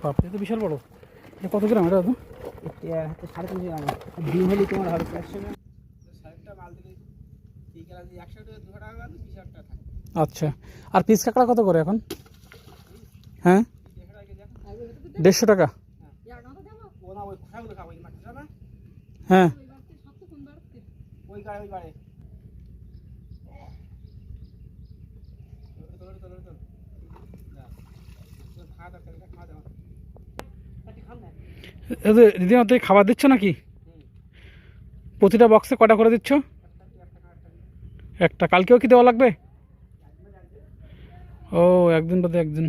বাপরে, তো বিশাল বড়। কত গ্রাম এটা? হাতে 3.5 গ্রাম। ডিম হলে তোমার হবে 100 গ্রাম। আচ্ছা, আর পিস কাঁকড়া কত করে এখন? হ্যাঁ, 150 টাকা। হ্যাঁ, দিদিমা তুই খাবার দিচ্ছ নাকি? প্রতিটা বক্সে কটা করে দিচ্ছ? একটা। কালকেও কি দেওয়া লাগবে? ও, একদিন বাদে একদিন।